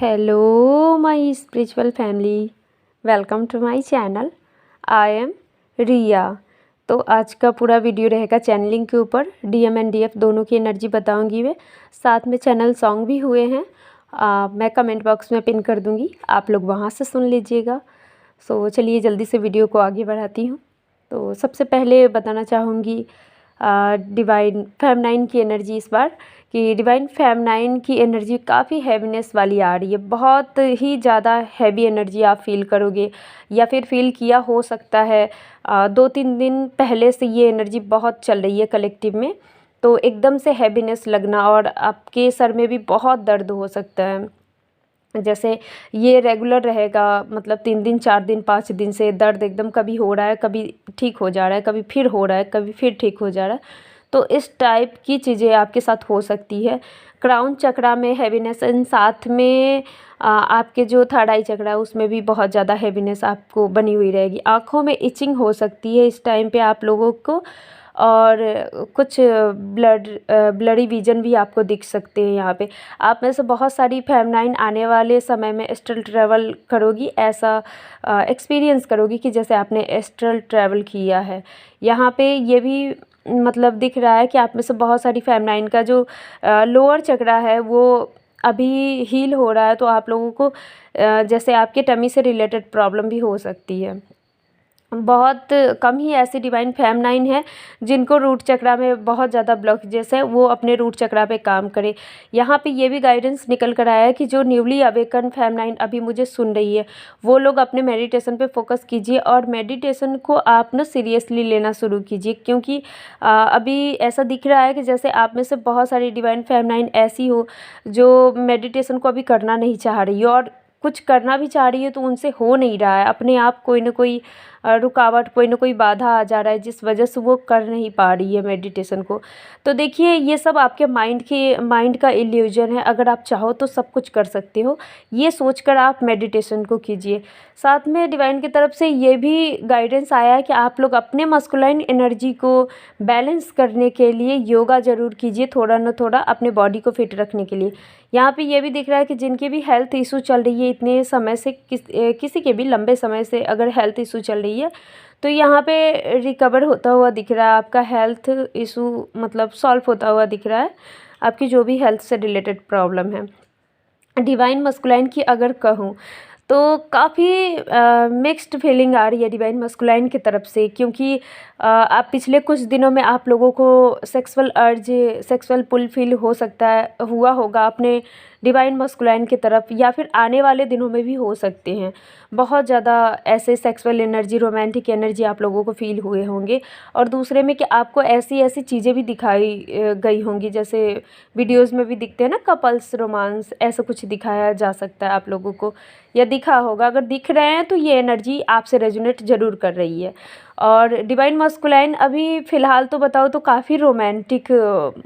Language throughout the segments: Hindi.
Hello my spiritual family, welcome to my channel. I am Riya. तो आज का पूरा वीडियो रहेगा चैनलिंग के ऊपर। डीएम एंड डीएफ दोनों की एनर्जी बताऊंगी मैं, साथ में चैनल सॉन्ग भी हुए हैं। मैं कमेंट बॉक्स में पिन कर दूंगी, आप लोग वहां से सुन लीजिएगा। सो चलिए जल्दी से वीडियो को आगे बढ़ाती हूँ। तो सबसे पहले बताना चाहूँगी डिवाइन फेमनाइन की एनर्जी इस बार, कि डिवाइन फेमनाइन की एनर्जी काफ़ी हैवीनेस वाली आ रही है। बहुत ही ज़्यादा हैवी एनर्जी आप फील करोगे या फिर फील किया हो सकता है। 2-3 दिन पहले से ये एनर्जी बहुत चल रही है कलेक्टिव में। तो एकदम से हैवीनेस लगना और आपके सर में भी बहुत दर्द हो सकता है। जैसे ये रेगुलर रहेगा, मतलब 3 दिन 4 दिन 5 दिन से दर्द एकदम कभी हो रहा है, कभी ठीक हो जा रहा है, कभी फिर हो रहा है, कभी फिर ठीक हो जा रहा है। तो इस टाइप की चीज़ें आपके साथ हो सकती है। क्राउन चक्रा में हैवीनेस, इन साथ में आपके जो थर्ड आई चक्रा है उसमें भी बहुत ज़्यादा हैवीनेस आपको बनी हुई रहेगी। आँखों में इचिंग हो सकती है इस टाइम पे आप लोगों को, और कुछ ब्लडी विजन भी आपको दिख सकते हैं। यहाँ पे आप में से बहुत सारी फेमनाइन आने वाले समय में एस्ट्रल ट्रैवल करोगी, ऐसा एक्सपीरियंस करोगी कि जैसे आपने एस्ट्रल ट्रैवल किया है। यहाँ पे ये भी मतलब दिख रहा है कि आप में से बहुत सारी फेमनाइन का जो लोअर चक्रा है वो अभी हील हो रहा है। तो आप लोगों को जैसे आपके टमी से रिलेटेड प्रॉब्लम भी हो सकती है। बहुत कम ही ऐसी डिवाइन फेमनाइन है जिनको रूट चक्रा में बहुत ज़्यादा ब्लॉकेजेस है, वो अपने रूट चक्रा पे काम करे। यहाँ पे ये भी गाइडेंस निकल कर आया है कि जो न्यूली अवेकन फेमनाइन अभी मुझे सुन रही है, वो लोग अपने मेडिटेशन पे फोकस कीजिए और मेडिटेशन को आप ना सीरियसली लेना शुरू कीजिए। क्योंकि अभी ऐसा दिख रहा है कि जैसे आप में से बहुत सारी डिवाइन फेमनाइन ऐसी हो जो मेडिटेशन को अभी करना नहीं चाह रही है, और कुछ करना भी चाह रही है तो उनसे हो नहीं रहा है। अपने आप कोई ना कोई रुकावट, कोई ना कोई बाधा आ जा रहा है जिस वजह से वो कर नहीं पा रही है मेडिटेशन को। तो देखिए ये सब आपके माइंड का इल्यूजन है। अगर आप चाहो तो सब कुछ कर सकते हो, ये सोचकर आप मेडिटेशन को कीजिए। साथ में डिवाइन की तरफ से ये भी गाइडेंस आया है कि आप लोग अपने मस्कुलाइन एनर्जी को बैलेंस करने के लिए योगा ज़रूर कीजिए, थोड़ा ना थोड़ा अपने बॉडी को फिट रखने के लिए। यहाँ पे ये भी दिख रहा है कि जिनके भी हेल्थ इशू चल रही है इतने समय से, किसी के भी लंबे समय से अगर हेल्थ इशू चल रही है तो यहाँ पे रिकवर होता हुआ दिख रहा है। आपका हेल्थ इशू मतलब सॉल्व होता हुआ दिख रहा है, आपकी जो भी हेल्थ से रिलेटेड प्रॉब्लम है। डिवाइन मस्कुलाइन की अगर कहूँ तो काफ़ी मिक्स्ड फीलिंग आ रही है डिवाइन मस्कुलाइन की तरफ से। क्योंकि आप पिछले कुछ दिनों में आप लोगों को सेक्सुअल अर्ज, सेक्सुअल पुल फील हो सकता है, हुआ होगा अपने डिवाइन मस्कुलाइन की तरफ, या फिर आने वाले दिनों में भी हो सकते हैं। बहुत ज़्यादा ऐसे सेक्सुअल एनर्जी, रोमांटिक एनर्जी आप लोगों को फील हुए होंगे। और दूसरे में कि आपको ऐसी ऐसी चीज़ें भी दिखाई गई होंगी, जैसे वीडियोज़ में भी दिखते हैं ना कपल्स रोमांस, ऐसा कुछ दिखाया जा सकता है आप लोगों को, या दिखा होगा। अगर दिख रहे हैं तो ये एनर्जी आपसे रेजोनेट ज़रूर कर रही है। और डिवाइन मस्कुलाइन अभी फ़िलहाल तो बताओ तो काफ़ी रोमांटिक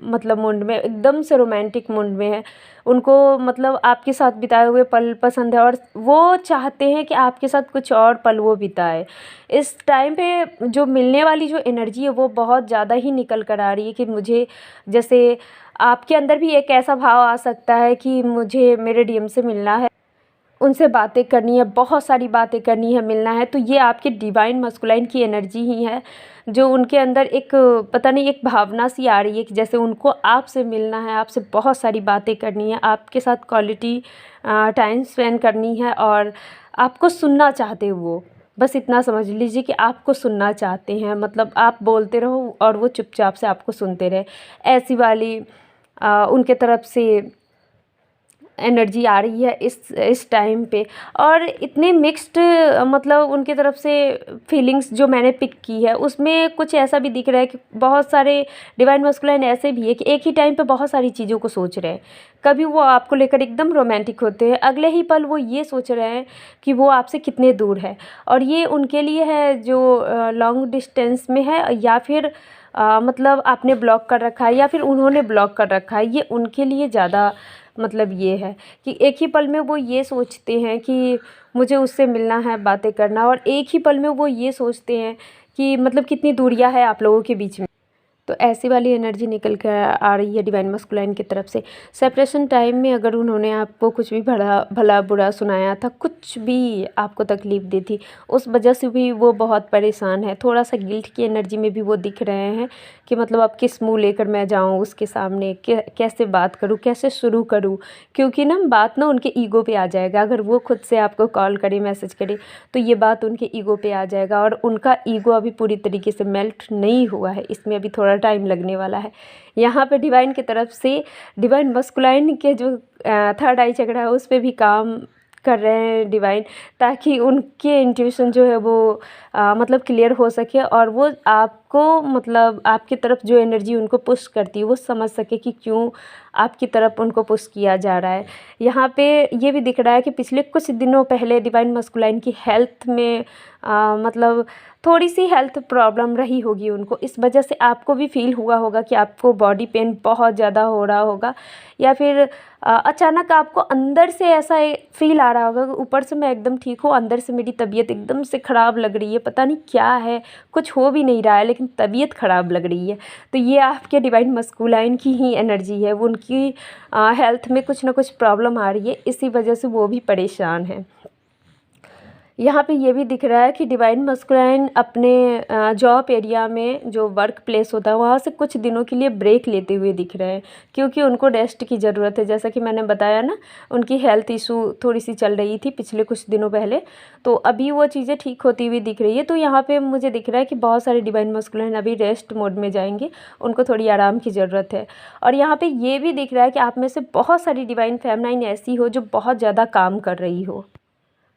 मतलब मूड में, एकदम से रोमांटिक मूड में है। उनको मतलब आपके साथ बिताए हुए पल पसंद है, और वो चाहते हैं कि आपके साथ कुछ और पल वो बिताए। इस टाइम पे जो मिलने वाली जो एनर्जी है वो बहुत ज़्यादा ही निकल कर आ रही है कि मुझे, जैसे आपके अंदर भी एक ऐसा भाव आ सकता है कि मुझे मेरे डीएम से मिलना है, उनसे बातें करनी है, बहुत सारी बातें करनी है, मिलना है। तो ये आपके डिवाइन मस्कुलाइन की एनर्जी ही है जो उनके अंदर एक पता नहीं एक भावना सी आ रही है कि जैसे उनको आपसे मिलना है, आपसे बहुत सारी बातें करनी है, आपके साथ क्वालिटी टाइम स्पेंड करनी है, और आपको सुनना चाहते हो वो। बस इतना समझ लीजिए कि आपको सुनना चाहते हैं, मतलब आप बोलते रहो और वो चुपचाप से आपको सुनते रहे। ऐसी वाली उनके तरफ से एनर्जी आ रही है इस टाइम पे। और इतने मिक्स्ड मतलब उनकी तरफ से फीलिंग्स जो मैंने पिक की है उसमें कुछ ऐसा भी दिख रहा है कि बहुत सारे डिवाइन मस्कुलाइन ऐसे भी है कि एक ही टाइम पे बहुत सारी चीज़ों को सोच रहे हैं। कभी वो आपको लेकर एकदम रोमांटिक होते हैं, अगले ही पल वो ये सोच रहे हैं कि वो आपसे कितने दूर है। और ये उनके लिए है जो लॉन्ग डिस्टेंस में है, या फिर मतलब आपने ब्लॉक कर रखा है या फिर उन्होंने ब्लॉक कर रखा है। ये उनके लिए ज़्यादा मतलब ये है कि एक ही पल में वो ये सोचते हैं कि मुझे उससे मिलना है, बातें करना, और एक ही पल में वो ये सोचते हैं कि मतलब कितनी दूरियां है आप लोगों के बीच में। तो ऐसी वाली एनर्जी निकल कर आ रही है डिवाइन मस्कुलाइन की तरफ से। सेपरेशन टाइम में अगर उन्होंने आपको कुछ भी भला बुरा सुनाया था, कुछ भी आपको तकलीफ़ दी थी, उस वजह से भी वो बहुत परेशान है। थोड़ा सा गिल्ट की एनर्जी में भी वो दिख रहे हैं कि मतलब अब किस मुँह लेकर मैं जाऊँ उसके सामने, कैसे बात करूँ, कैसे शुरू करूँ, क्योंकि ना बात ना उनके ईगो पे आ जाएगा। अगर वो खुद से आपको कॉल करे, मैसेज करे, तो ये बात उनके ईगो पे आ जाएगा, और उनका ईगो अभी पूरी तरीके से मेल्ट नहीं हुआ है, इसमें अभी थोड़ा टाइम लगने वाला है। यहाँ पे डिवाइन की तरफ से डिवाइन मस्कुलाइन के जो थर्ड आई चक्र है उस पे भी काम कर रहे हैं डिवाइन, ताकि उनके इंट्यूशन जो है वो मतलब क्लियर हो सके, और वो आपको मतलब आपकी तरफ जो एनर्जी उनको पुश करती है वो समझ सके कि क्यों आपकी तरफ उनको पुश किया जा रहा है। यहाँ पे ये भी दिख रहा है कि पिछले कुछ दिनों पहले डिवाइन मस्कुलाइन की हेल्थ में मतलब थोड़ी सी हेल्थ प्रॉब्लम रही होगी उनको, इस वजह से आपको भी फील हुआ होगा कि आपको बॉडी पेन बहुत ज़्यादा हो रहा होगा, या फिर अचानक आपको अंदर से ऐसा फील आ रहा होगा कि ऊपर से मैं एकदम ठीक हूँ, अंदर से मेरी तबीयत एकदम से ख़राब लग रही है, पता नहीं क्या है, कुछ हो भी नहीं रहा है लेकिन तबीयत ख़राब लग रही है। तो ये आपके डिवाइन मस्कुलाइन की ही एनर्जी है, वो उनकी हेल्थ में कुछ ना कुछ प्रॉब्लम आ रही है, इसी वजह से वो भी परेशान है। यहाँ पे ये भी दिख रहा है कि डिवाइन मस्कुलाइन अपने जॉब एरिया में जो वर्क प्लेस होता है वहाँ से कुछ दिनों के लिए ब्रेक लेते हुए दिख रहे हैं, क्योंकि उनको रेस्ट की ज़रूरत है। जैसा कि मैंने बताया ना, उनकी हेल्थ इशू थोड़ी सी चल रही थी पिछले कुछ दिनों पहले, तो अभी वो चीज़ें ठीक होती हुई दिख रही है। तो यहाँ पर मुझे दिख रहा है कि बहुत सारे डिवाइन मस्कुलाइन अभी रेस्ट मोड में जाएंगे, उनको थोड़ी आराम की ज़रूरत है। और यहाँ पर ये भी दिख रहा है कि आप में से बहुत सारी डिवाइन फेमिनाइन ऐसी हो जो बहुत ज़्यादा काम कर रही हो,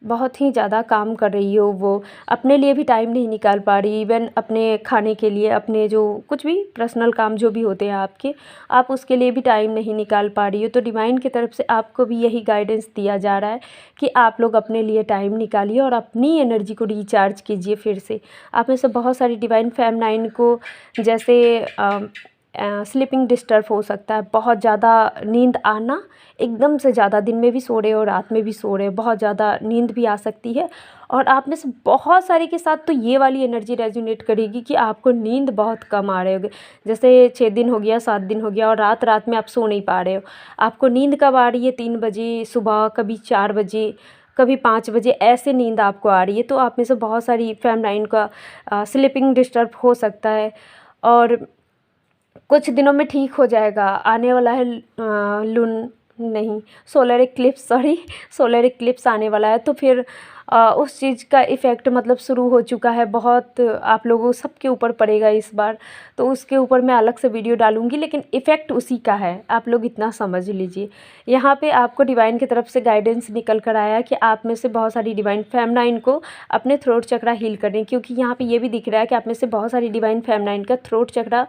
बहुत ही ज़्यादा काम कर रही हो, वो अपने लिए भी टाइम नहीं निकाल पा रही, इवन अपने खाने के लिए, अपने जो कुछ भी पर्सनल काम जो भी होते हैं आपके, आप उसके लिए भी टाइम नहीं निकाल पा रही हो। तो डिवाइन की तरफ से आपको भी यही गाइडेंस दिया जा रहा है कि आप लोग अपने लिए टाइम निकालिए और अपनी एनर्जी को रिचार्ज कीजिए फिर से। आप में से बहुत सारी डिवाइन फेमिनाइन को जैसे स्लीपिंग डिस्टर्ब हो सकता है, बहुत ज़्यादा नींद आना, एकदम से ज़्यादा दिन में भी सो रहे हो, रात में भी सो रहे हो, बहुत ज़्यादा नींद भी आ सकती है। और आप में से बहुत सारे के साथ तो ये वाली एनर्जी रेजोनेट करेगी कि आपको नींद बहुत कम आ रहे होगे, जैसे 6 दिन हो गया, 7 दिन हो गया और रात रात में आप सो नहीं पा रहे हो। आपको नींद कब आ रही है? 3 बजे सुबह, कभी 4 बजे, कभी 5 बजे, ऐसे नींद आपको आ रही है। तो आप में से बहुत सारी फेमिनाइन का स्लीपिंग डिस्टर्ब हो सकता है, और कुछ दिनों में ठीक हो जाएगा। आने वाला है लून नहीं सोलर इक्लिप्स, सोलर इक्लिप्स आने वाला है, तो फिर उस चीज़ का इफ़ेक्ट मतलब शुरू हो चुका है, बहुत आप लोगों सबके ऊपर पड़ेगा इस बार, तो उसके ऊपर मैं अलग से वीडियो डालूँगी, लेकिन इफ़ेक्ट उसी का है, आप लोग इतना समझ लीजिए। यहाँ पे आपको डिवाइन की तरफ से गाइडेंस निकल कर आया कि आप में से बहुत सारी डिवाइन फेमिनाइन को अपने थ्रोट चक्रा हील करें, क्योंकि यहाँ पे ये भी दिख रहा है कि आप में से बहुत सारी डिवाइन फेमिनाइन का थ्रोट चक्रा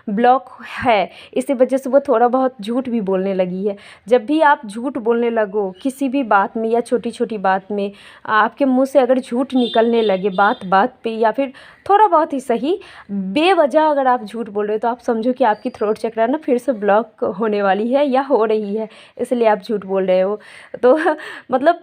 ब्लॉक है, इसी वजह से वो थोड़ा बहुत झूठ भी बोलने लगी है। जब भी आप झूठ बोलने लगो किसी भी बात में या छोटी छोटी बात में, आपके मुंह से अगर झूठ निकलने लगे बात बात पे, या फिर थोड़ा बहुत ही सही बेवजह अगर आप झूठ बोल रहे हो, तो आप समझो कि आपकी थ्रोट चक्रा ना फिर से ब्लॉक होने वाली है या हो रही है, इसलिए आप झूठ बोल रहे हो। तो मतलब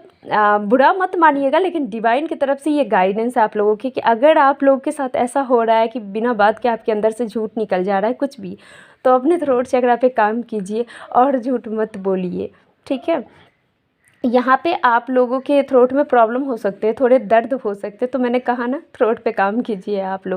बुरा मत मानिएगा, लेकिन डिवाइन की तरफ से ये गाइडेंस है आप लोगों की कि अगर आप लोगों के साथ ऐसा हो रहा है कि बिना बात के आपके अंदर से झूठ निकल जा रहा है कुछ भी, तो अपने थ्रोट चक्रा पे काम कीजिए और झूठ मत बोलिए, ठीक है। यहाँ पे आप लोगों के थ्रोट में प्रॉब्लम हो सकते हैं, थोड़े दर्द हो सकते हैं, तो मैंने कहा ना थ्रोट पे काम कीजिए आप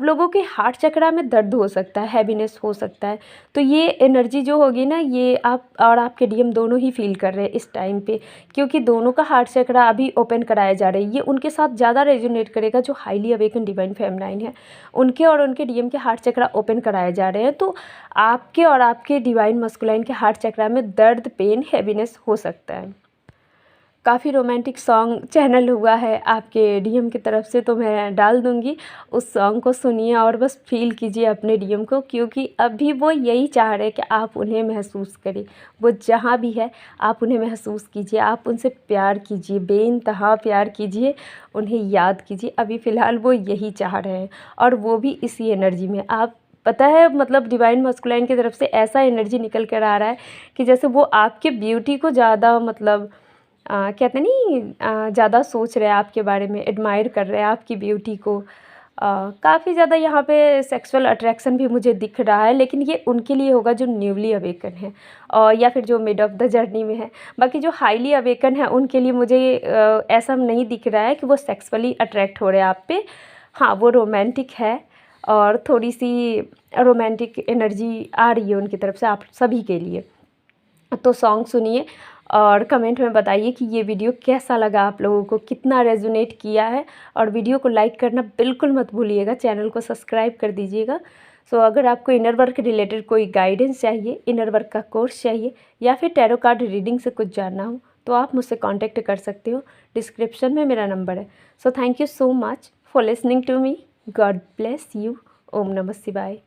लोगों के हार्ट चक्रा में दर्द हो सकता है, हैवीनेस हो सकता है, तो ये एनर्जी जो होगी ना, ये आप और आपके डीएम दोनों ही फील कर रहे हैं इस टाइम पे, क्योंकि दोनों का हार्ट चक्रा अभी ओपन कराया जा रहा है। ये उनके साथ ज़्यादा रेजोनेट करेगा जो हाईली अवेकन डिवाइन फेमिनाइन है, उनके और उनके डीएम के हार्ट चक्रा ओपन कराए जा रहे हैं, तो आपके और आपके डिवाइन मस्कुलाइन के हार्ट चक्रा में दर्द, पेन, हैवीनेस हो सकता है। काफ़ी रोमांटिक सॉन्ग चैनल हुआ है आपके डीएम की तरफ से, तो मैं डाल दूँगी, उस सॉन्ग को सुनिए और बस फील कीजिए अपने डीएम को, क्योंकि अभी वो यही चाह रहे हैं कि आप उन्हें महसूस करें। वो जहाँ भी है आप उन्हें महसूस कीजिए, आप उनसे प्यार कीजिए, बेइंतहा प्यार कीजिए, उन्हें याद कीजिए। अभी फ़िलहाल वो यही चाह रहे हैं और वो भी इसी एनर्जी में। आप पता है मतलब डिवाइन मस्कुलाइन की तरफ से ऐसा एनर्जी निकल कर आ रहा है कि जैसे वो आपके ब्यूटी को ज़्यादा मतलब कहते नहीं ज़्यादा सोच रहे हैं आपके बारे में, एडमायर कर रहे हैं आपकी ब्यूटी को, काफ़ी ज़्यादा यहाँ पे सेक्सुअल अट्रैक्शन भी मुझे दिख रहा है, लेकिन ये उनके लिए होगा जो न्यूली अवेकन है और या फिर जो मिड ऑफ द जर्नी में है। बाकी जो हाईली अवेकन है उनके लिए मुझे ऐसा नहीं दिख रहा है कि वो सेक्सुअली अट्रैक्ट हो रहे हैं आप पे। हाँ, वो रोमांटिक है और थोड़ी सी रोमांटिक एनर्जी आ रही है उनकी तरफ से आप सभी के लिए। तो सॉन्ग सुनिए और कमेंट में बताइए कि ये वीडियो कैसा लगा आप लोगों को, कितना रेजोनेट किया है। और वीडियो को लाइक करना बिल्कुल मत भूलिएगा, चैनल को सब्सक्राइब कर दीजिएगा। सो अगर आपको इनर वर्क रिलेटेड कोई गाइडेंस चाहिए, इनर वर्क का कोर्स चाहिए या फिर टैरो कार्ड रीडिंग से कुछ जानना हो तो आप मुझसे कांटेक्ट कर सकते हो। डिस्क्रिप्शन में मेरा नंबर है। So thank you so much for listening to me. God bless you. ओम नमः शिवाय।